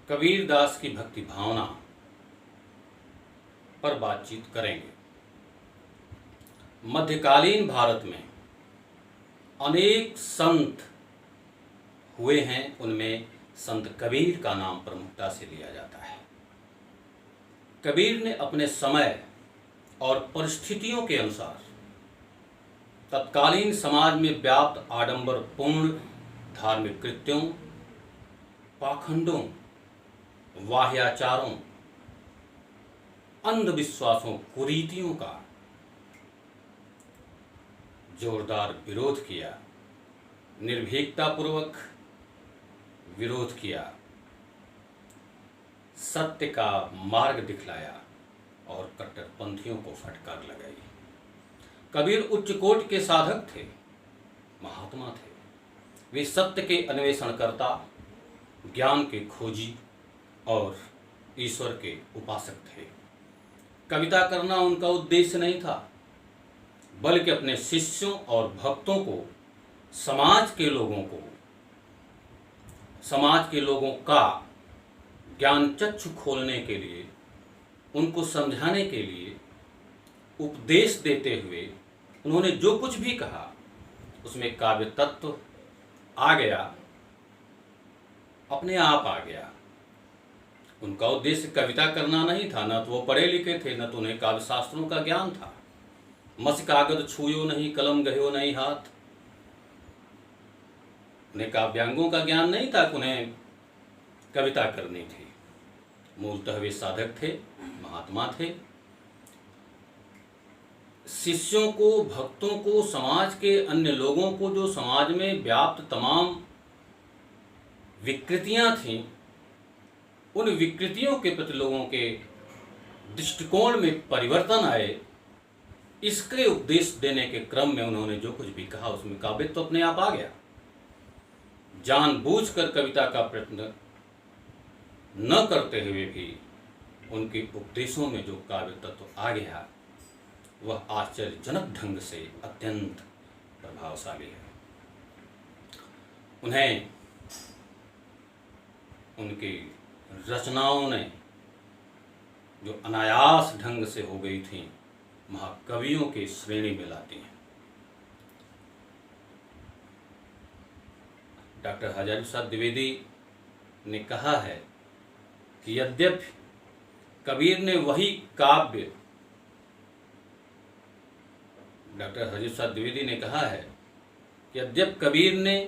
कबीर दास की भक्ति भावना पर बातचीत करेंगे। मध्यकालीन भारत में अनेक संत हुए हैं, उनमें संत कबीर का नाम प्रमुखता से लिया जाता है। कबीर ने अपने समय और परिस्थितियों के अनुसार तत्कालीन समाज में व्याप्त आडंबरपूर्ण धार्मिक कृत्यों, पाखंडों, वाह्याचारों, अंधविश्वासों, कुरीतियों का जोरदार विरोध किया, निर्भीकतापूर्वक विरोध किया, सत्य का मार्ग दिखलाया और कट्टरपंथियों को फटकार लगाई। कबीर उच्च कोटि के साधक थे, महात्मा थे। वे सत्य के अन्वेषणकर्ता, ज्ञान के खोजी और ईश्वर के उपासक थे। कविता करना उनका उद्देश्य नहीं था, बल्कि अपने शिष्यों और भक्तों को, समाज के लोगों का ज्ञान चक्षु खोलने के लिए, उनको समझाने के लिए उपदेश देते हुए उन्होंने जो कुछ भी कहा उसमें काव्य तत्व आ गया, अपने आप आ गया। उनका उद्देश्य कविता करना नहीं था, न तो वो पढ़े लिखे थे, न तो उन्हें काव्य शास्त्रों का ज्ञान था। मस कागज छूयो नहीं, कलम गयो नहीं हाथ। उन्हें काव्यांगों का ज्ञान नहीं था कि उन्हें कविता करनी थी। मूलतः वे साधक थे, महात्मा थे। शिष्यों को, भक्तों को, समाज के अन्य लोगों को, जो समाज में व्याप्त तमाम विकृतियां थीं, उन विकृतियों के प्रति लोगों के दृष्टिकोण में परिवर्तन आए, इसके उपदेश देने के क्रम में उन्होंने जो कुछ भी कहा उसमें काव्य तो अपने आप आ गया। जानबूझकर कविता का प्रयत्न न करते हुए भी उनके उपदेशों में जो काव्य तत्व आ गया वह आश्चर्यजनक ढंग से अत्यंत प्रभावशाली है। उन्हें उनकी रचनाओं ने जो अनायास ढंग से हो गई थी, महाकवियों की श्रेणी में लाती हैं। डॉक्टर हजारी प्रसाद द्विवेदी ने कहा है कि यद्यपि कबीर ने वही काव्य, डॉक्टर हजारी प्रसाद द्विवेदी ने कहा है कि यद्यपि कबीर ने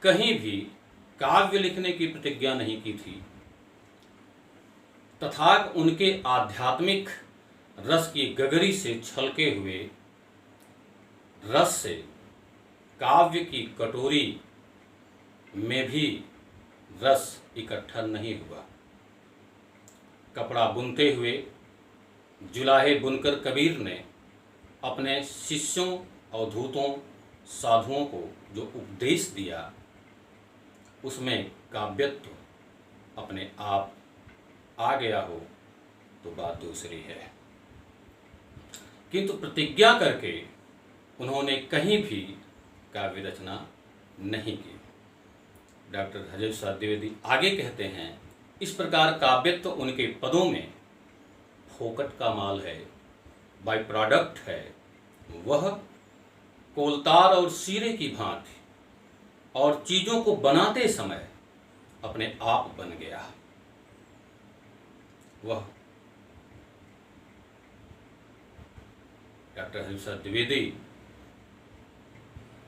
कहीं भी काव्य लिखने की प्रतिज्ञा नहीं की थी, तथापि उनके आध्यात्मिक रस की गगरी से छलके हुए रस से काव्य की कटोरी में भी रस इकट्ठा नहीं हुआ। कपड़ा बुनते हुए जुलाहे बुनकर कबीर ने अपने शिष्यों, अवधूतों, साधुओं को जो उपदेश दिया उसमें काव्यत्व अपने आप आ गया हो तो बात दूसरी है, किंतु प्रतिज्ञा करके उन्होंने कहीं भी काव्य रचना नहीं की। डॉक्टर हजारी प्रसाद द्विवेदी आगे कहते हैं, इस प्रकार काव्यत्व उनके पदों में फोकट का माल है, बाय प्रोडक्ट है। वह कोलतार और शीरे की भांति और चीजों को बनाते समय अपने आप बन गया। वह डॉक्टर हजारी प्रसाद द्विवेदी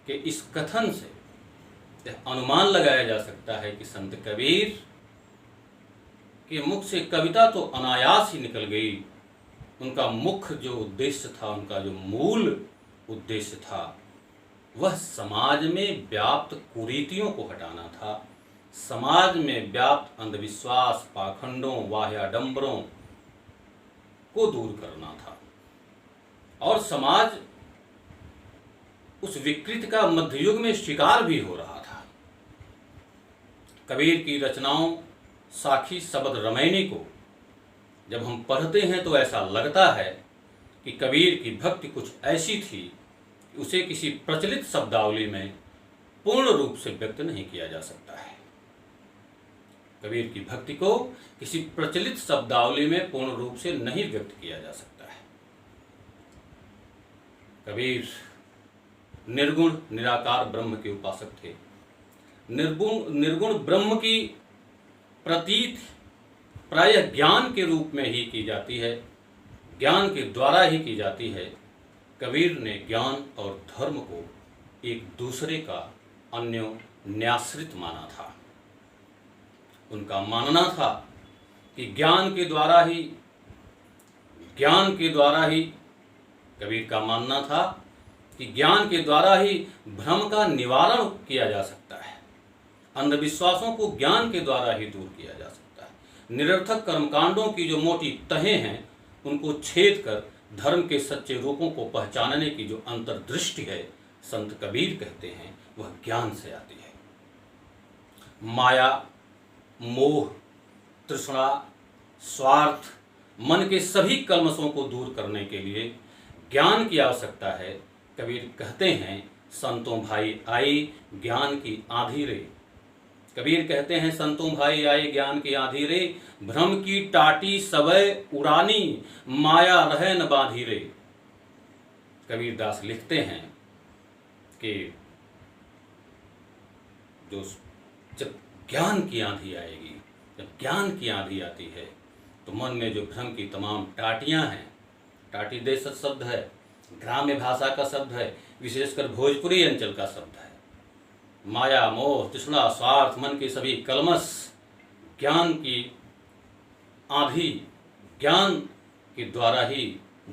के इस कथन से अनुमान लगाया जा सकता है कि संत कबीर के मुख से कविता तो अनायास ही निकल गई। उनका मुख्य जो उद्देश्य था, उनका जो मूल उद्देश्य था, वह समाज में व्याप्त कुरीतियों को हटाना था, समाज में व्याप्त अंधविश्वास, पाखंडों, वाह्याडंबरों को दूर करना था। और समाज उस विकृति का मध्ययुग में शिकार भी हो रहा था। कबीर की रचनाओं साखी शब्द रमैनी को जब हम पढ़ते हैं तो ऐसा लगता है कि कबीर की भक्ति कुछ ऐसी थी कि उसे किसी प्रचलित शब्दावली में पूर्ण रूप से व्यक्त नहीं किया जा सकता है। कबीर की भक्ति को किसी प्रचलित शब्दावली में पूर्ण रूप से नहीं व्यक्त किया जा सकता है। कबीर निर्गुण निराकार ब्रह्म के उपासक थे। निर्गुण ब्रह्म की प्रतीत प्रायः ज्ञान के रूप में ही की जाती है, ज्ञान के द्वारा ही की जाती है। कबीर ने ज्ञान और धर्म को एक दूसरे का अन्योन्याश्रित माना था। उनका मानना था कि ज्ञान के द्वारा ही कबीर का मानना था कि ज्ञान के द्वारा ही भ्रम का निवारण किया जा सकता है, अंधविश्वासों को ज्ञान के द्वारा ही दूर किया जा सकता है। निरर्थक कर्मकांडों की जो मोटी तहें हैं उनको छेद कर धर्म के सच्चे रूपों को पहचानने की जो अंतर्दृष्टि है, संत कबीर कहते हैं, वह ज्ञान से आती है। माया, मोह, तृष्णा, स्वार्थ, मन के सभी कल्मशों को दूर करने के लिए ज्ञान की आवश्यकता है। कबीर कहते हैं, संतों भाई आई ज्ञान की आंधी रे। कबीर कहते हैं, संतों भाई आए ज्ञान की आंधी रे, भ्रम की टाटी सवै उड़ानी, माया रहे न बांधी रे। कबीर दास लिखते हैं कि जब ज्ञान की आंधी आएगी, जब ज्ञान की आंधी आती है, तो मन में जो भ्रम की तमाम टाटियां हैं, टाटी देश शब्द है, ग्राम्य भाषा का शब्द है, विशेषकर भोजपुरी अंचल का शब्द है। माया, मोह, तृष्णा, स्वार्थ, मन के सभी कलमश ज्ञान की आंधी, ज्ञान के द्वारा ही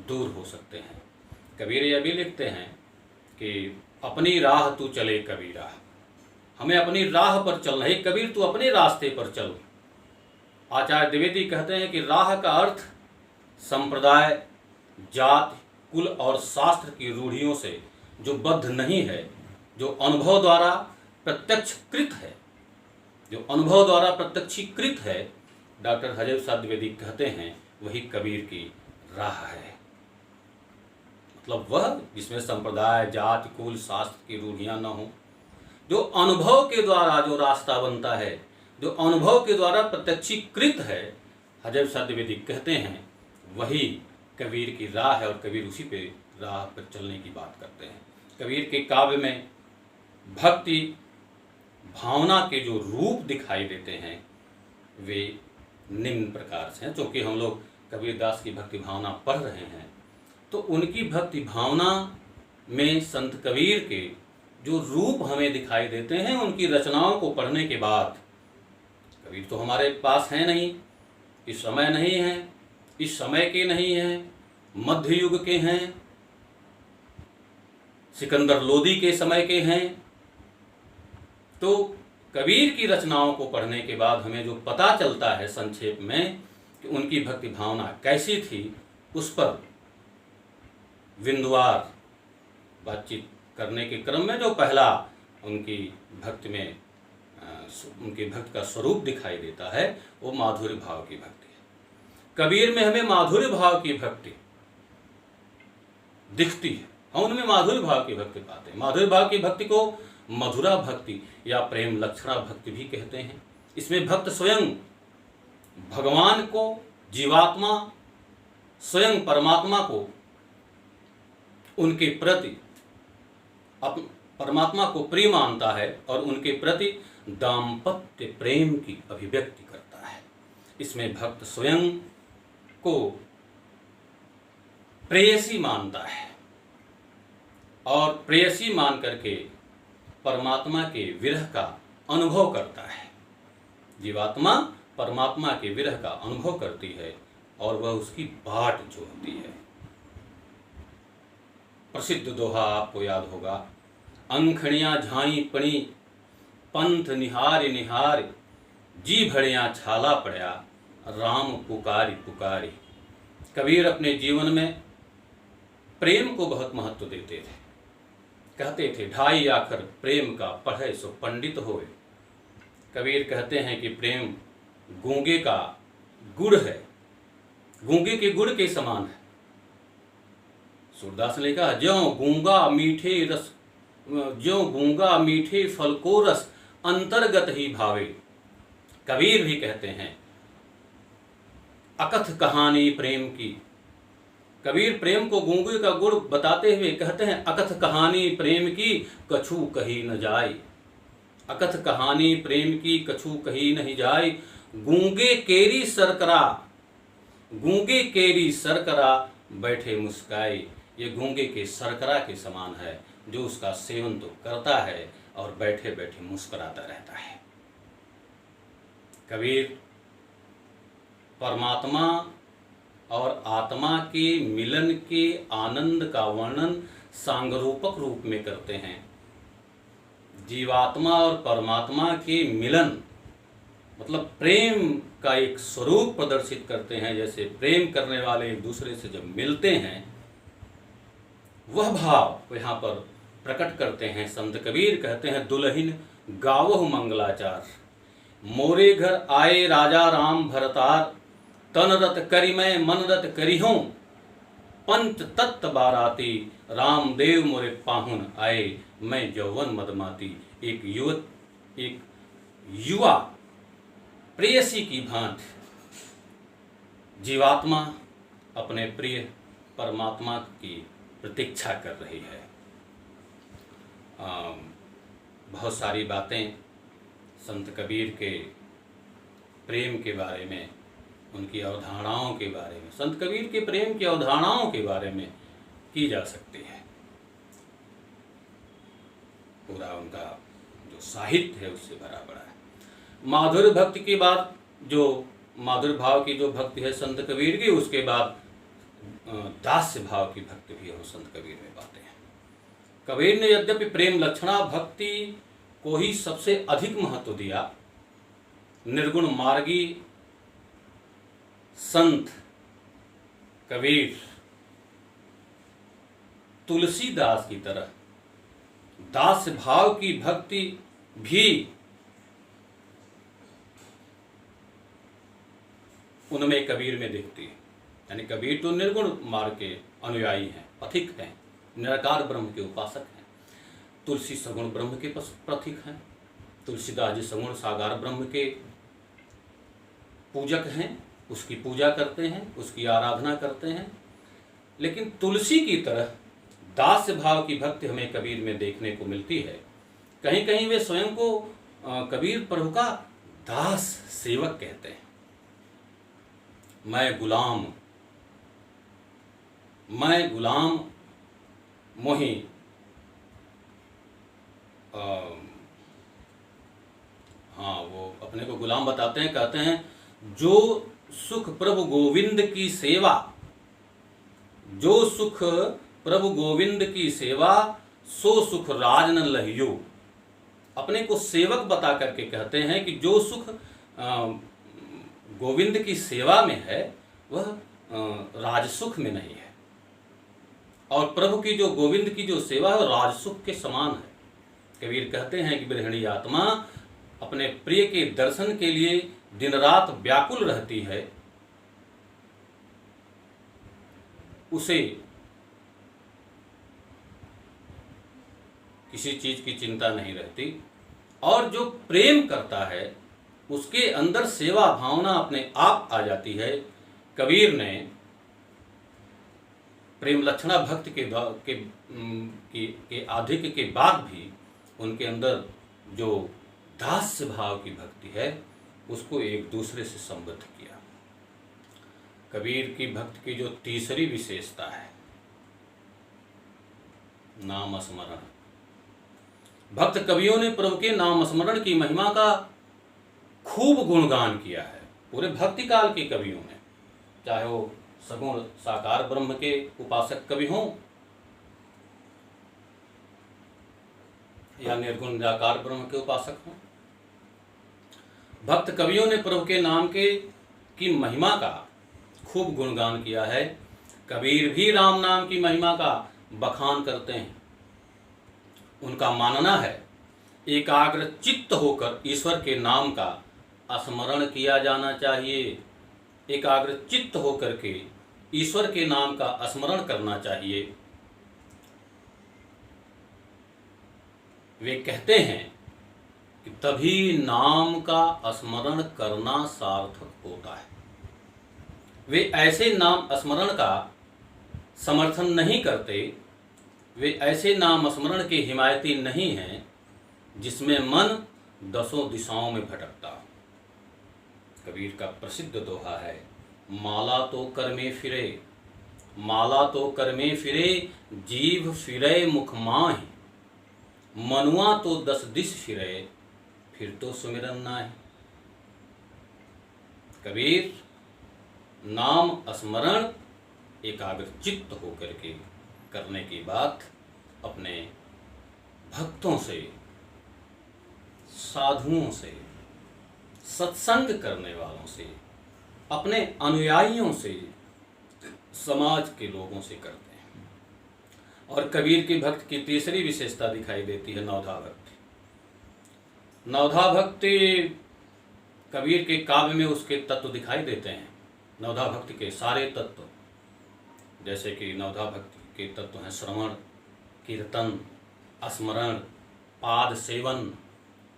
दूर हो सकते हैं। कबीर यह भी लिखते हैं कि अपनी राह तू चले कबीरा, हमें अपनी राह पर चलना है। कबीर तू अपने रास्ते पर चल। आचार्य द्विवेदी कहते हैं कि राह का अर्थ संप्रदाय, जाति, कुल और शास्त्र की रूढ़ियों से जो बद्ध नहीं है, जो अनुभव द्वारा प्रत्यक्षकृत है, जो अनुभव द्वारा प्रत्यक्षीकृत है, डॉक्टर हजब साहब द्विवेदी कहते हैं, वही कबीर की राह है। मतलब वह जिसमें संप्रदाय, जाति, कुल, शास्त्र की रूढ़ियां न हो, जो अनुभव के द्वारा जो रास्ता बनता है, जो अनुभव के द्वारा प्रत्यक्षीकृत है, हजब साहब द्विवेदी कहते हैं, वही कबीर की राह है। और कबीर उसी पे राह पर चलने की बात करते हैं। कबीर के काव्य में भक्ति भावना के जो रूप दिखाई देते हैं, वे निम्न प्रकार से हैं। चूँकि हम लोग कबीर दास की भक्ति भावना पढ़ रहे हैं, तो उनकी भक्ति भावना में संत कबीर के जो रूप हमें दिखाई देते हैं, उनकी रचनाओं को पढ़ने के बाद, कबीर तो हमारे पास हैं नहीं, इस समय नहीं है, इस समय के नहीं हैं, मध्य युग के हैं, सिकंदर लोदी के समय के हैं। तो कबीर की रचनाओं को पढ़ने के बाद हमें जो पता चलता है संक्षेप में कि उनकी भक्ति भावना कैसी थी, उस पर बिंदुवार बातचीत करने के क्रम में जो पहला उनकी भक्ति में उनके भक्त का स्वरूप दिखाई देता है, वो माधुर्य भाव की भक्ति है। कबीर में हमें माधुर्य भाव की भक्ति दिखती है, हम उनमें माधुर्य भाव की भक्ति पाते हैं। माधुर्य भाव की भक्ति को मधुरा भक्ति या प्रेम लक्षणा भक्ति भी कहते हैं। इसमें भक्त स्वयं भगवान को, जीवात्मा स्वयं परमात्मा को, उनके प्रति परमात्मा को प्रिय मानता है और उनके प्रति दाम्पत्य प्रेम की अभिव्यक्ति करता है। इसमें भक्त स्वयं को प्रेयसी मानता है और प्रेयसी मान करके परमात्मा के विरह का अनुभव करता है। जीवात्मा परमात्मा के विरह का अनुभव करती है और वह उसकी बाट जोहती है। प्रसिद्ध दोहा आपको याद होगा, अंखड़ियां झाई पड़ी पंथ निहार निहार, जी भड़ियां छाला पड़या राम पुकारी पुकारी। कबीर अपने जीवन में प्रेम को बहुत महत्व देते थे। कहते थे, ढाई आखर प्रेम का पढ़े सो पंडित होए। कबीर कहते हैं कि प्रेम गूंगे का गुड़ है, गूंगे के गुड़ के समान है। सूरदास ने कहा, ज्यों गूंगा मीठे फल को रस अंतर्गत ही भावे। कबीर भी कहते हैं अकथ कहानी प्रेम की। कबीर प्रेम को गूंगे का गुण बताते हुए कहते हैं अकथ कहानी प्रेम की कछु कही न जाए। अकथ कहानी प्रेम की कछु कही नहीं जाए। गूंगे केरी सरकरा, गूंगे केरी सरकरा बैठे मुस्काए। ये गूंगे के सरकरा के समान है जो उसका सेवन तो करता है और बैठे बैठे मुस्कुराता रहता है। कबीर परमात्मा और आत्मा के मिलन के आनंद का वर्णन सांगरूपक रूप में करते हैं। जीवात्मा और परमात्मा के मिलन मतलब प्रेम का एक स्वरूप प्रदर्शित करते हैं। जैसे प्रेम करने वाले एक दूसरे से जब मिलते हैं वह भाव यहाँ पर प्रकट करते हैं। संत कबीर कहते हैं दुल्हिन गावहु मंगलाचार, मोरे घर आए राजा राम भरतार। तन रत करि मैं मन रत करिहूं, पंच तत्त बाराती। रामदेव मोरे पाहुन आए मैं यौवन मदमाती। एक युवा प्रेयसी की भांति जीवात्मा अपने प्रिय परमात्मा की प्रतीक्षा कर रही है। बहुत सारी बातें संत कबीर के प्रेम के बारे में, उनकी अवधारणाओं के बारे में, संत कबीर के प्रेम की अवधारणाओं के बारे में की जा सकती है। पूरा उनका जो साहित्य है उससे भरा पड़ा है। माधुर्य भक्ति की बात, जो माधुर्य भाव की जो भक्ति है संत कबीर की, उसके बाद दास्य भाव की भक्ति भी हम संत कबीर में पाते हैं। कबीर ने यद्यपि प्रेम लक्षणा भक्ति को ही सबसे अधिक महत्व दिया, निर्गुण मार्गी संत कबीर तुलसीदास की तरह दास्य भाव की भक्ति भी उनमें कबीर में दिखती है। यानी कबीर तो निर्गुण मार्ग के अनुयायी हैं, पथिक हैं, निराकार ब्रह्म के उपासक हैं। तुलसी सगुण ब्रह्म के प्रतीक हैं। तुलसीदास जी सगुण साकार ब्रह्म के पूजक हैं, उसकी पूजा करते हैं, उसकी आराधना करते हैं। लेकिन तुलसी की तरह दास्य भाव की भक्ति हमें कबीर में देखने को मिलती है। कहीं कहीं वे स्वयं को कबीर प्रभु का दास सेवक कहते हैं। मैं गुलाम मोहि हाँ, वो अपने को गुलाम बताते हैं, कहते हैं जो सुख प्रभु गोविंद की सेवा, जो सुख प्रभु गोविंद की सेवा सो सुख राज न लहियो। अपने को सेवक बता करके कहते हैं कि जो सुख गोविंद की सेवा में है वह राजसुख में नहीं है, और प्रभु की जो गोविंद की जो सेवा है राजसुख के समान है। कबीर कहते हैं कि गृहिणी आत्मा अपने प्रिय के दर्शन के लिए दिन रात व्याकुल रहती है, उसे किसी चीज की चिंता नहीं रहती, और जो प्रेम करता है उसके अंदर सेवा भावना अपने आप आ जाती है। कबीर ने प्रेम लक्षणा भक्ति के आधिक्य के बाद भी उनके अंदर जो दास्य भाव की भक्ति है उसको एक दूसरे से संबद्ध किया। कबीर की भक्ति की जो तीसरी विशेषता है नाम स्मरण। भक्त कवियों ने प्रभु के नाम स्मरण की महिमा का खूब गुणगान किया है। पूरे भक्ति काल के कवियों ने, चाहे वो सगुण साकार ब्रह्म के उपासक कवि हों या निर्गुण निराकार ब्रह्म के उपासक हों, भक्त कवियों ने प्रभु के नाम की महिमा का खूब गुणगान किया है। कबीर भी राम नाम की महिमा का बखान करते हैं। उनका मानना है एकाग्र चित्त होकर ईश्वर के नाम का स्मरण किया जाना चाहिए। एकाग्र चित्त होकर के ईश्वर के नाम का स्मरण करना चाहिए। वे कहते हैं कि तभी नाम का स्मरण करना सार्थक होता है। वे ऐसे नाम स्मरण का समर्थन नहीं करते, वे ऐसे नाम स्मरण के हिमायती नहीं हैं जिसमें मन दसों दिशाओं में भटकता हो। कबीर का प्रसिद्ध दोहा है, माला तो कर में फिरे, माला तो कर में फिरे, जीव फिरे मुख माहि, मनुआ तो दस दिश फिरे, फिर तो सुमिरन नाहि। कबीर नाम स्मरण एकाग्र चित्त होकर के करने की बात अपने भक्तों से, साधुओं से, सत्संग करने वालों से, अपने अनुयायियों से, समाज के लोगों से करते हैं। और कबीर की भक्त की तीसरी विशेषता दिखाई देती है नवधा भक्ति। नवधा भक्ति कबीर के काव्य में उसके तत्व दिखाई देते हैं। नवधा भक्ति के सारे तत्व, जैसे कि नवधा भक्ति के तत्व हैं श्रवण, कीर्तन, स्मरण, पाद सेवन,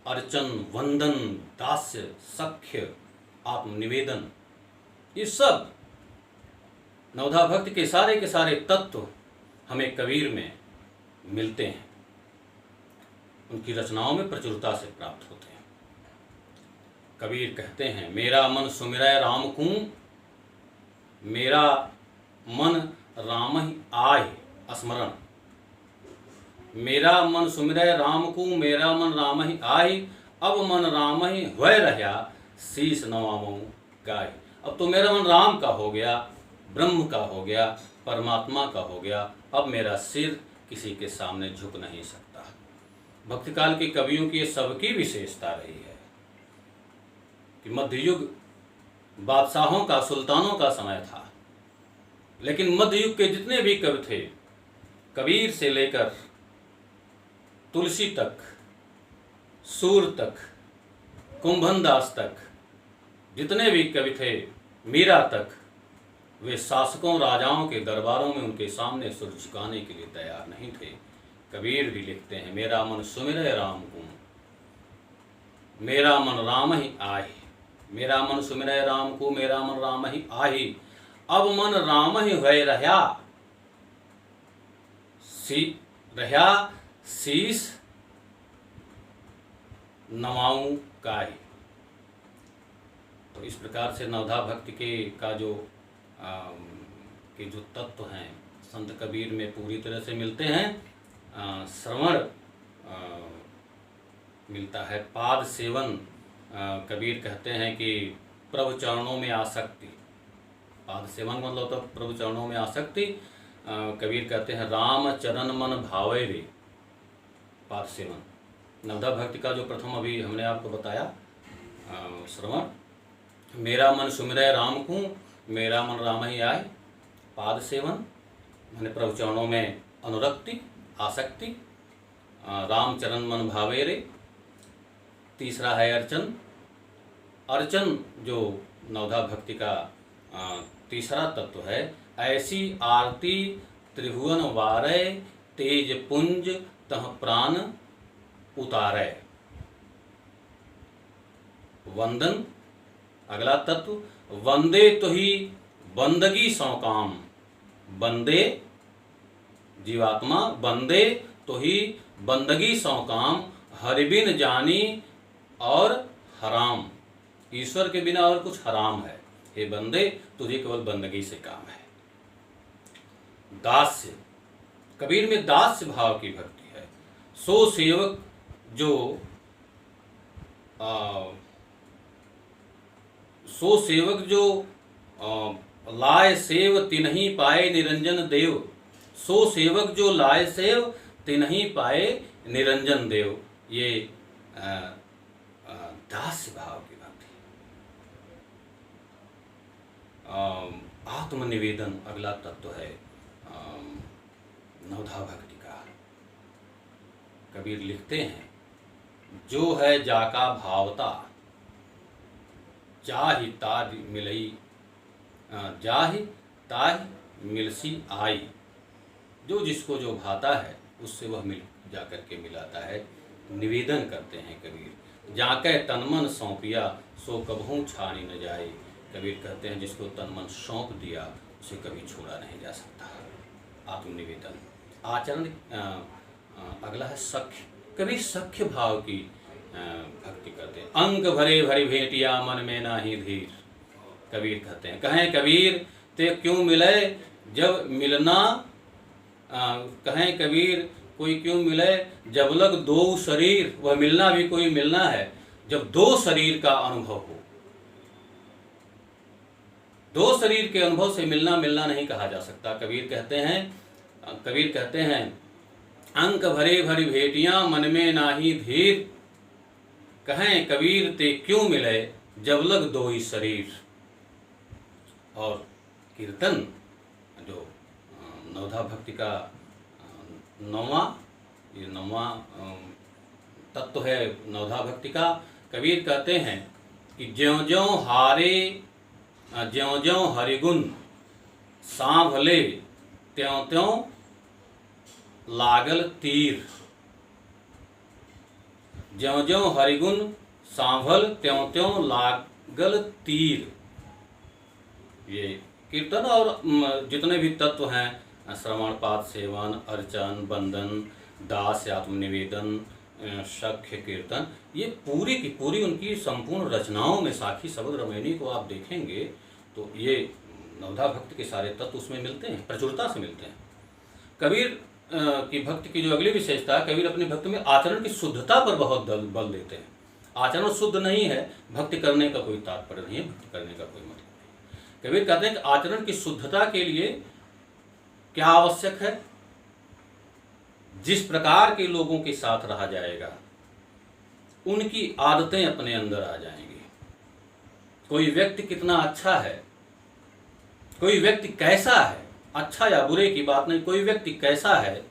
अर्चन, वंदन, दास्य, सख्य, आत्मनिवेदन। ये सब नवधा भक्ति के सारे तत्व हमें कबीर में मिलते हैं, उनकी रचनाओं में प्रचुरता से प्राप्त होते हैं। कबीर कहते हैं, मेरा मन सुमिरै राम को, मेरा मन राम ही आय स्मरण। मेरा मन सुमिरै राम को, मेरा मन राम ही आय, अब मन राम ही होय रहा, शीस नवामो गाय। अब तो मेरा मन राम का हो गया, ब्रह्म का हो गया, परमात्मा का हो गया, अब मेरा सिर किसी के सामने झुक नहीं सकता। भक्ति काल के कवियों की ये सबकी विशेषता रही है कि मध्ययुग बादशाहों का, सुल्तानों का समय था, लेकिन मध्ययुग के जितने भी कवि थे, कबीर से लेकर तुलसी तक, सूर तक, कुंभन दास तक, जितने भी कवि थे, मीरा तक, वे शासकों राजाओं के दरबारों में उनके सामने सुर झुकाने के लिए तैयार नहीं थे। कबीर भी लिखते हैं, मेरा मन सुमिरै राम को, मेरा मन राम ही आहि। मेरा मन सुमिरै राम को, मेरा मन राम ही आहि, अब मन राम ही होय रहा, शीस नवाऊं काहि। तो इस प्रकार से नवधा भक्ति के जो तत्व हैं संत कबीर में पूरी तरह से मिलते हैं। श्रवण मिलता है, पाद सेवन, कबीर कहते हैं कि प्रभु चरणों में आसक्ति, पाद सेवन मतलब तो प्रभु चरणों में आसक्ति। कबीर कहते हैं, राम चरण मन भावे रे, पाद सेवन। नवधा भक्ति का जो प्रथम अभी हमने आपको बताया श्रवण, मेरा मन सुमिरै राम को, मेरा मन राम ही आए, पाद सेवन मैंने प्रभु चरणों में अनुरक्ति, आसक्ति, राम चरण मन भावे रे। तीसरा है अर्चन। अर्चन जो नवधा भक्ति का तीसरा तत्व है, ऐसी आरती त्रिभुवन वारै, तेज पुंज तह प्राण उतारै। वंदन अगला तत्व, वंदे तुही बंदगी सौ काम। बंदे जीवात्मा, बंदे तुही बंदगी सौ काम, हरिबिन जानी और हराम। ईश्वर के बिना और कुछ हराम है, हे बंदे तुझे केवल बंदगी से काम है। दास्य, कबीर में दास्य भाव की भक्ति है। सो सेवक जो लाय सेव तिन्ही पाए निरंजन देव। सो सेवक जो लाय सेव तिन्ही पाए निरंजन देव। ये दास्य भाव की भक्ति। आत्मनिवेदन अगला तत्व है नवधा भक्ति का। कबीर लिखते हैं, जो है जाका भावता, जाहि ताहि मिलई, जाहि ताहि मिलसी आई। जो जिसको जो भाता है उससे वह मिल जाकर के मिलाता है। निवेदन करते हैं कबीर, जाके तन मन सौंपिया, सो कबहू छानी न जाए। कबीर कहते हैं जिसको तन मन सौंप दिया उसे कभी छोड़ा नहीं जा सकता। आत्मनिवेदन। आचरण अगला है सख्य। कभी सख्य भाव की भक्ति करते हैं। अंक भरे भरी भेंटिया मन में नाही धीर। कबीर कहते हैं, कहें कबीर ते क्यों मिले जब मिलना, कहें कबीर कोई क्यों मिले जब लग दो शरीर। वह मिलना भी कोई मिलना है जब दो शरीर का अनुभव हो। दो शरीर के अनुभव से मिलना मिलना नहीं कहा जा सकता। कबीर कहते हैं अंक भरे भरी भेटियां मन में नाही धीर। कहें कबीर ते क्यों मिले जब लग दो ही शरीर। और कीर्तन जो नवधा भक्ति का नौवां तत्व है नवधा भक्ति का। कबीर कहते हैं कि ज्यों ज्यों हरिगुण सांभले त्यों त्यों लागल तीर। ज्यों ज्यों हरिगुण सांभल त्यों त्यों लागल तीर। ये कीर्तन और जितने भी तत्व हैं, श्रवण पाठ सेवन अर्चन बंदन दास आत्मनिवेदन सख्य कीर्तन, ये पूरी की पूरी उनकी संपूर्ण रचनाओं में साखी शब्द रमैनी को आप देखेंगे तो ये नवधा भक्ति के सारे तत्व उसमें मिलते हैं, प्रचुरता से मिलते हैं। कबीर की भक्ति की जो अगली विशेषता है, कबीर अपनी भक्ति में आचरण की शुद्धता पर बहुत बल देते हैं। आचरण शुद्ध नहीं है, भक्ति करने का कोई तात्पर्य नहीं है, भक्ति करने का कोई मतलब नहीं। कबीर कहते हैं कि आचरण की शुद्धता के लिए क्या आवश्यक है। जिस प्रकार के लोगों के साथ रहा जाएगा उनकी आदतें अपने अंदर आ जाएंगी। कोई व्यक्ति कितना अच्छा है, कोई व्यक्ति कैसा है, अच्छा या बुरे की बात नहीं, कोई व्यक्ति कैसा है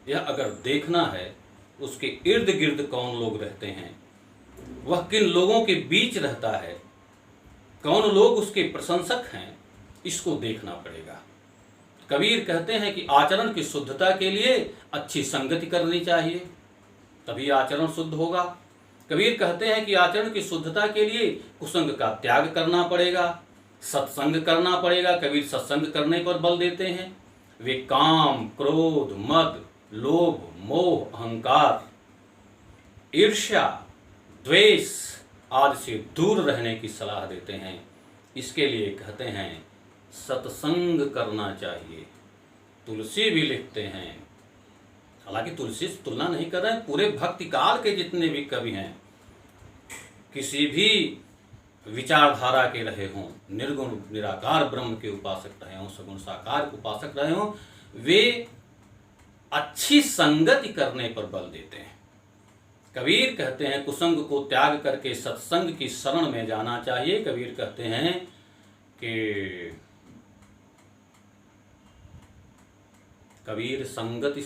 यह अगर देखना है, उसके इर्द गिर्द कौन लोग रहते हैं, वह किन लोगों के बीच रहता है, कौन लोग उसके प्रशंसक हैं, इसको देखना पड़ेगा। कबीर कहते हैं कि आचरण की शुद्धता के लिए अच्छी संगति करनी चाहिए, तभी आचरण शुद्ध होगा। कबीर कहते हैं कि आचरण की शुद्धता के लिए कुसंग का त्याग करना पड़ेगा, सत्संग करना पड़ेगा। कबीर सत्संग करने पर बल देते हैं। वे काम क्रोध मद लोभ मोह अहंकार ईर्ष्या द्वेष आदि से दूर रहने की सलाह देते हैं। इसके लिए कहते हैं सत्संग करना चाहिए। तुलसी भी लिखते हैं, हालांकि तुलसी से तुलना नहीं कर रहे हैं, पूरे भक्ति काल के जितने भी कवि हैं, किसी भी विचारधारा के रहे हों, निर्गुण निराकार ब्रह्म के उपासक रहे हों, सगुण साकार उपासक रहे हों, वे अच्छी संगति करने पर बल देते हैं। कबीर कहते हैं कुसंग को त्याग करके सत्संग की शरण में जाना चाहिए। कबीर कहते हैं कि कबीर संगति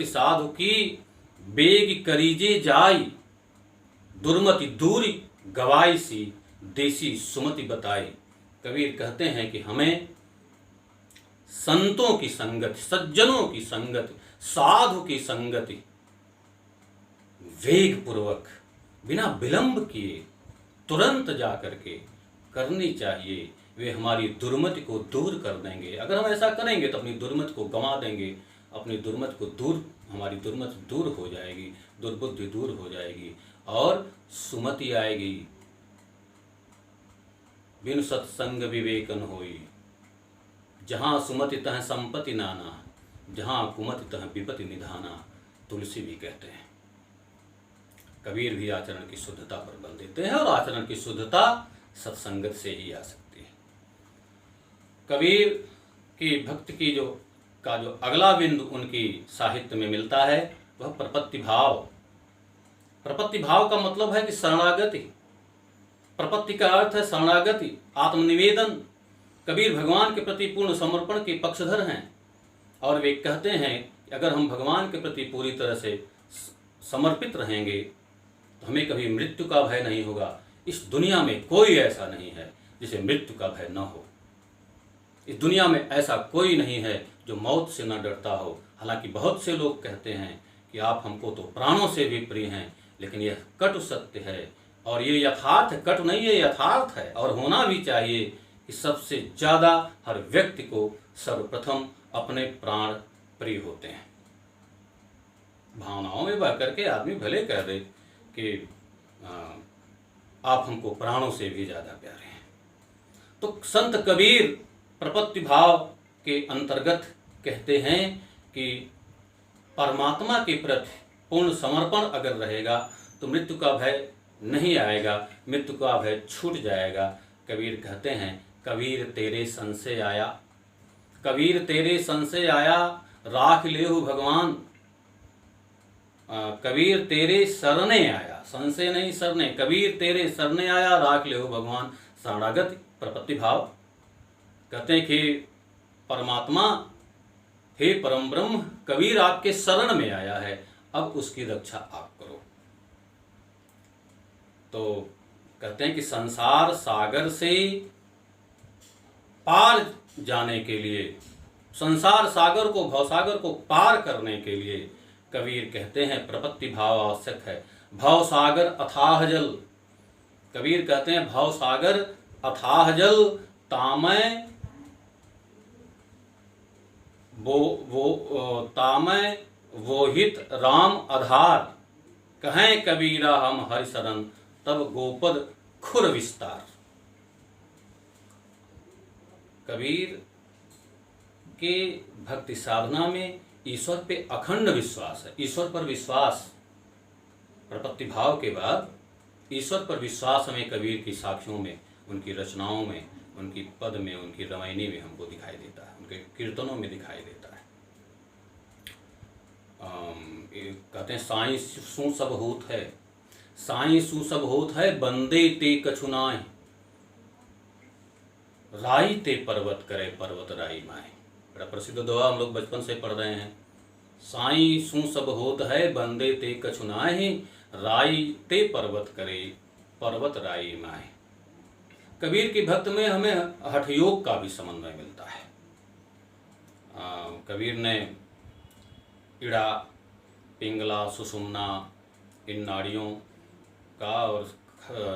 साधु की बेग करीजे जाई, दुर्मति दूरी गवाई सी देसी सुमति बताई। कबीर कहते हैं कि हमें संतों की संगति, सज्जनों की संगति, साधु की संगति वेग पूर्वक बिना विलंब किए तुरंत जाकर के करनी चाहिए। वे हमारी दुर्मति को दूर कर देंगे। अगर हम ऐसा करेंगे तो अपनी दुर्मति को गंवा देंगे, अपनी दुर्मति को हमारी दुर्मति दूर हो जाएगी, दुर्बुद्धि दूर हो जाएगी और सुमति आएगी। बिन सत्संग विवेकन होई, जहाँ सुमति तह संपत्ति नाना, जहाँ कुमति तह विपत्ति निधाना। तुलसी भी कहते हैं। कबीर भी आचरण की शुद्धता पर बल देते हैं और आचरण की शुद्धता सत्संगत से ही आ सकती है। कबीर की भक्ति की जो अगला बिंदु उनकी साहित्य में मिलता है वह प्रपत्ति भाव। प्रपत्ति भाव का मतलब है कि शरणागति। प्रपत्ति का अर्थ है शरणागति, आत्मनिवेदन। कबीर भगवान के प्रति पूर्ण समर्पण के पक्षधर हैं और वे कहते हैं कि अगर हम भगवान के प्रति पूरी तरह से समर्पित रहेंगे तो हमें कभी मृत्यु का भय नहीं होगा। इस दुनिया में कोई ऐसा नहीं है जिसे मृत्यु का भय न हो। इस दुनिया में ऐसा कोई नहीं है जो मौत से न डरता हो। हालांकि बहुत से लोग कहते हैं कि आप हमको तो प्राणों से भी प्रिय हैं, लेकिन यह कटु सत्य है और ये यथार्थ, कटु नहीं है, यथार्थ है और होना भी चाहिए कि सबसे ज़्यादा हर व्यक्ति को सर्वप्रथम अपने प्राण प्रिय होते हैं। भावनाओं में बह करके आदमी भले कह दे कि आप हमको प्राणों से भी ज़्यादा प्यारे हैं। तो संत कबीर प्रपत्ति भाव के अंतर्गत कहते हैं कि परमात्मा के प्रति पूर्ण समर्पण अगर रहेगा तो मृत्यु का भय नहीं आएगा, मृत्यु का भय छूट जाएगा। कबीर कहते हैं, कबीर तेरे संशय आया, कबीर तेरे संशय आया, राख लेहु भगवान। कबीर तेरे शरणे आया, संशय नहीं शरणे, कबीर तेरे शरणे आया, राख लेहु भगवान। शरणागत प्रपत्ति भाव कहते हैं कि परमात्मा, हे परम ब्रह्म, कबीर आपके शरण में आया है, अब उसकी रक्षा आप करो। तो कहते हैं कि संसार सागर से पार जाने के लिए, संसार सागर को, भवसागर को पार करने के लिए कबीर कहते हैं प्रपत्ति भाव आवश्यक है। भवसागर अथाह जल, कबीर कहते हैं भवसागर अथाह जल, तामय तामय वोहित राम आधार, कहें कबीरा हम हरि शरण, तब गोपद खुर विस्तार। कबीर के भक्ति साधना में ईश्वर पे अखंड विश्वास है, ईश्वर पर विश्वास। प्रपत्ति भाव के बाद ईश्वर पर विश्वास हमें कबीर की साखियों में, उनकी रचनाओं में, उनकी पद में, उनकी रवायनी में हमको दिखाई देता है, उनके कीर्तनों में दिखाई देता है। कहते हैं साईं सु सब होत है, साईं सु सब होत है, बंदे ते कछुनाए, राई ते पर्वत करे पर्वत राई माए। बड़ा प्रसिद्ध दोहा हम लोग बचपन से पढ़ रहे हैं। साईं सु सब होत है, बंदे ते कछुनाए, राई ते पर्वत करे पर्वत राई माए। कबीर की भक्त में हमें हठयोग का भी समन्वय मिलता है। कबीर ने इड़ा, पिंगला, सुषुम्ना, इन नाड़ियों का और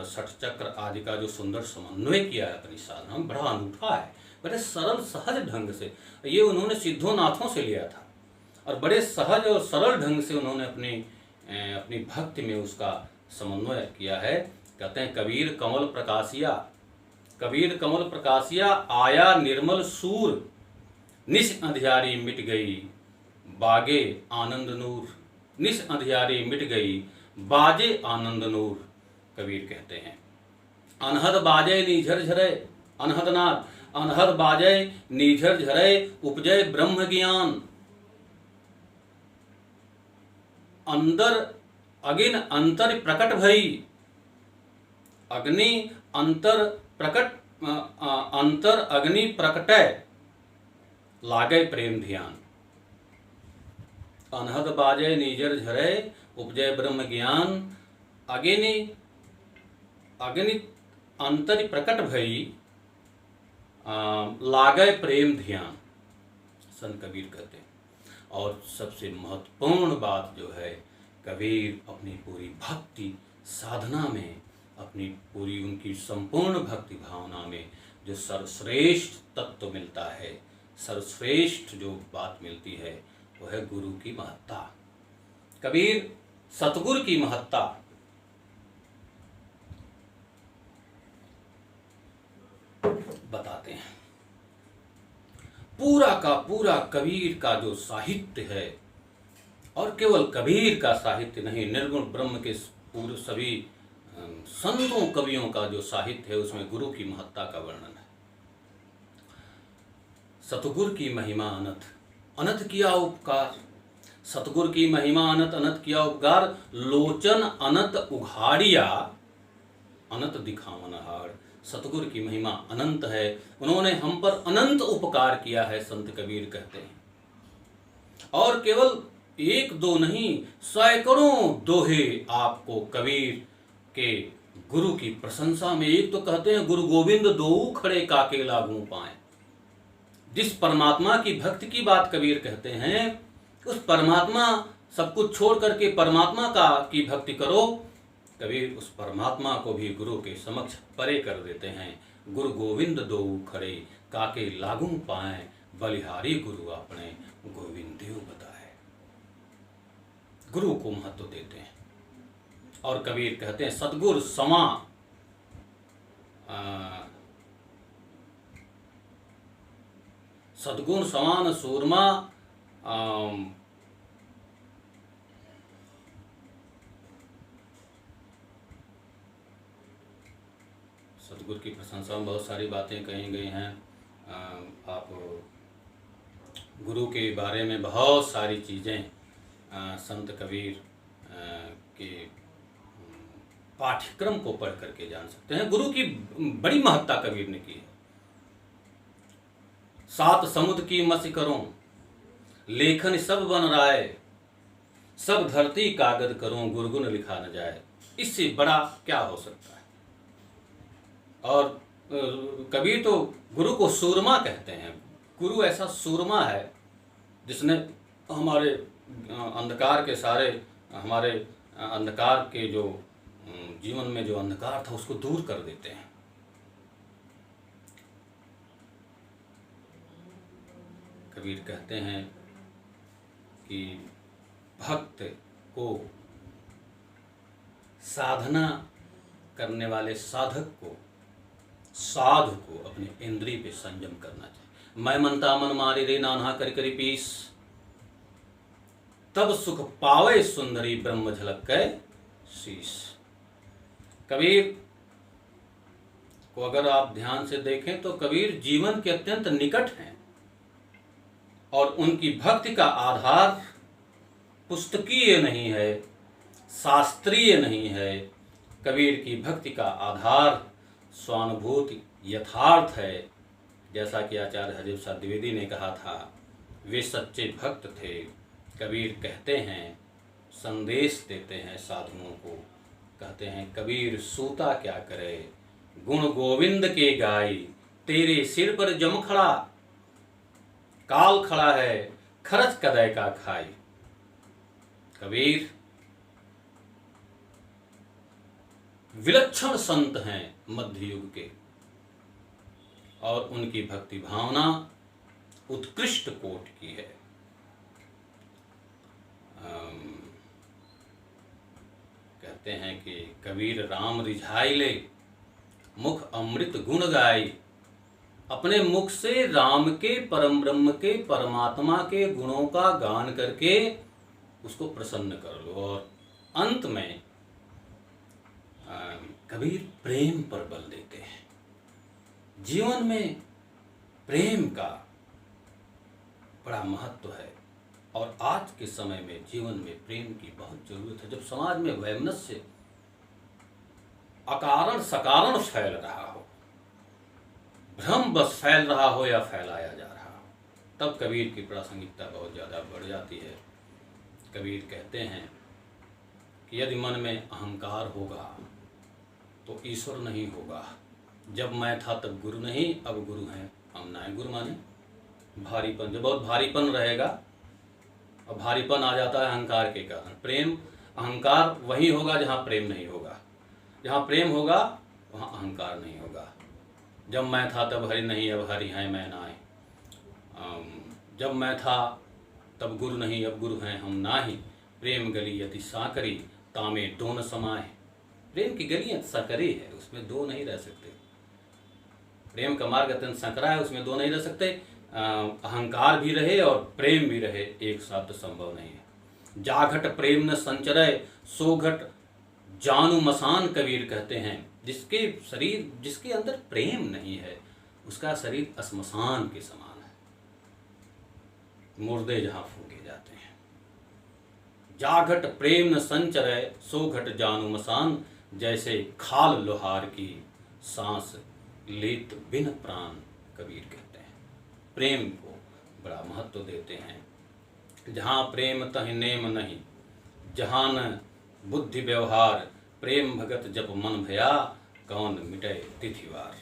षट चक्र आदि का जो सुंदर समन्वय किया है अपनी साधना में, बड़ा अनूठा है, बड़े सरल सहज ढंग से। ये उन्होंने सिद्धोनाथों से लिया था और बड़े सहज और सरल ढंग से उन्होंने अपनी भक्ति में उसका समन्वय किया है। कहते हैं कबीर कमल प्रकाशिया, कबीर कमल प्रकाशिया, आया निर्मल सूर, निश अंधियारी मिट गई बागे आनंद नूर, निश अंधियारी मिट गई बाजे आनंद नूर। कबीर कहते हैं अनहद बाजे नीझर झरे, अनहद नाथ, अनहद बाजे नीझर झरे, उपजय ब्रह्म ज्ञान। अंदर अगिन अंतर प्रकट भई, अग्नि अंतर प्रकट, अंतर अग्नि प्रकटय, लागे प्रेम ध्यान। अनहद बाजे नीजर झरे, उपजय ब्रह्म ज्ञान, अग्नि अग्नि अंतर प्रकट भई, लागे प्रेम ध्यान। संत कबीर कहते हैं। और सबसे महत्वपूर्ण बात जो है, कबीर अपनी पूरी भक्ति साधना में, अपनी पूरी उनकी संपूर्ण भक्ति भावना में जो सर्वश्रेष्ठ तत्व मिलता है, सर्वश्रेष्ठ जो बात मिलती है, वो है गुरु की महत्ता। कबीर सतगुरु की महत्ता बताते हैं। पूरा का पूरा कबीर का जो साहित्य है, और केवल कबीर का साहित्य नहीं, निर्गुण ब्रह्म के पूरे सभी संतों कवियों का जो साहित्य है, उसमें गुरु की महत्ता का वर्णन है। सतगुरु की महिमा अनंत, अनंत किया उपकार, सतगुरु की महिमा अनंत, अनंत किया उपकार, लोचन अनंत उघाड़िया, अनंत दिखावन हाड़। सतगुरु की महिमा अनंत है, उन्होंने हम पर अनंत उपकार किया है, संत कबीर कहते हैं। और केवल एक दो नहीं, सैकड़ों दोहे आपको कबीर के गुरु की प्रशंसा में। एक तो कहते हैं गुरु गोविंद दोऊ खड़े काके लागू पाए। जिस परमात्मा की भक्ति की बात कबीर कहते हैं, उस परमात्मा सब कुछ छोड़ करके परमात्मा की भक्ति करो। कबीर उस परमात्मा को भी गुरु के समक्ष परे कर देते हैं। गुरु गोविंद दो खड़े, काके लागू पाए, बलिहारी गुरु अपने, गोविंद देव बताए। गुरु को महत्व देते हैं। और कबीर कहते हैं सतगुरु समा सद्गुण समान सूरमा सतगुरु की प्रशंसा में बहुत सारी बातें कही गई हैं। आप गुरु के बारे में बहुत सारी चीज़ें संत कबीर के पाठ्यक्रम को पढ़ करके जान सकते हैं। गुरु की बड़ी महत्ता कबीर ने की है। सात समुद्र की मसी करूं, लेखन सब बन राय, सब धरती कागज करूं, गुरगुन लिखा न जाए। इससे बड़ा क्या हो सकता है। और कबीर तो गुरु को सूरमा कहते हैं। गुरु ऐसा सूरमा है जिसने हमारे अंधकार के सारे, हमारे अंधकार के जो जीवन में जो अंधकार था उसको दूर कर देते हैं। कबीर कहते हैं कि भक्त को, साधना करने वाले साधक को, साधु को अपने इंद्रिय पे संयम करना चाहिए। मैं मनता मन मारी रे नान्हा करी करी पीस, तब सुख पावे सुंदरी ब्रह्म झलक के शीश। कबीर को अगर आप ध्यान से देखें तो कबीर जीवन के अत्यंत निकट हैं। और उनकी भक्ति का आधार पुस्तकीय नहीं है, शास्त्रीय नहीं है। कबीर की भक्ति का आधार स्वानुभूति यथार्थ है। जैसा कि आचार्य हजूर साहब द्विवेदी ने कहा था, वे सच्चे भक्त थे। कबीर कहते हैं, संदेश देते हैं साधुओं को। कहते हैं कबीर सूता क्या करे, गुण गोविंद के गाई, तेरे सिर पर जम खड़ा, काल खड़ा है खरच कदय का खाई। कबीर विलक्षण संत हैं मध्य युग के, और उनकी भक्ति भावना उत्कृष्ट कोटि की है। कहते हैं कि कबीर राम रिझाई ले, मुख अमृत गुण गाई। अपने मुख से राम के, परम ब्रह्म के, परमात्मा के गुणों का गान करके उसको प्रसन्न कर लो। और अंत में कबीर प्रेम पर बल देते हैं। जीवन में प्रेम का बड़ा महत्व है। और आज के समय में जीवन में प्रेम की बहुत जरूरत है। जब समाज में वैमनस्य अकारण सकारण फैल रहा हो, भ्रम बस फैल रहा हो या फैलाया जा रहा हो, तब कबीर की प्रासंगिकता बहुत ज़्यादा बढ़ जाती है। कबीर कहते हैं कि यदि मन में अहंकार होगा तो ईश्वर नहीं होगा। जब मैं था तब गुरु नहीं, अब गुरु हैं हम ना। गुरु माने भारीपन, जब बहुत भारीपन रहेगा, और भारीपन आ जाता है अहंकार के कारण। प्रेम, अहंकार वही होगा जहाँ प्रेम नहीं होगा। जहाँ प्रेम होगा वहाँ अहंकार नहीं होगा। जब मैं था तब हरि नहीं, अब हरि हैं मैं नाय। जब मैं था तब गुरु नहीं, अब गुरु हैं हम नाही। प्रेम गली यदि साकरी, तामे दो न समाए। प्रेम की गलियाँ सकरी है, उसमें दो नहीं रह सकते। प्रेम का मार्ग अत्यंत संकरा है, उसमें दो नहीं रह सकते। अहंकार भी रहे और प्रेम भी रहे, एक साथ तो संभव नहीं है। जाघट प्रेम न संचरय, सो घट जानू मसान। कबीर कहते हैं जिसके शरीर, जिसके अंदर प्रेम नहीं है, उसका शरीर श्मशान के समान है, मुर्दे जहाँ फूके जाते हैं। जाघट प्रेम न संचरय, सो घट जानू मसान। जैसे खाल लोहार की, सांस लेत बिन प्राण। कबीर कहते हैं प्रेम को बड़ा महत्व देते हैं। जहाँ प्रेम तहि नेम नहीं, जहाँ न बुद्धि व्यवहार। प्रेम भगत जप मन भया, कौन मिटे तिथिवार।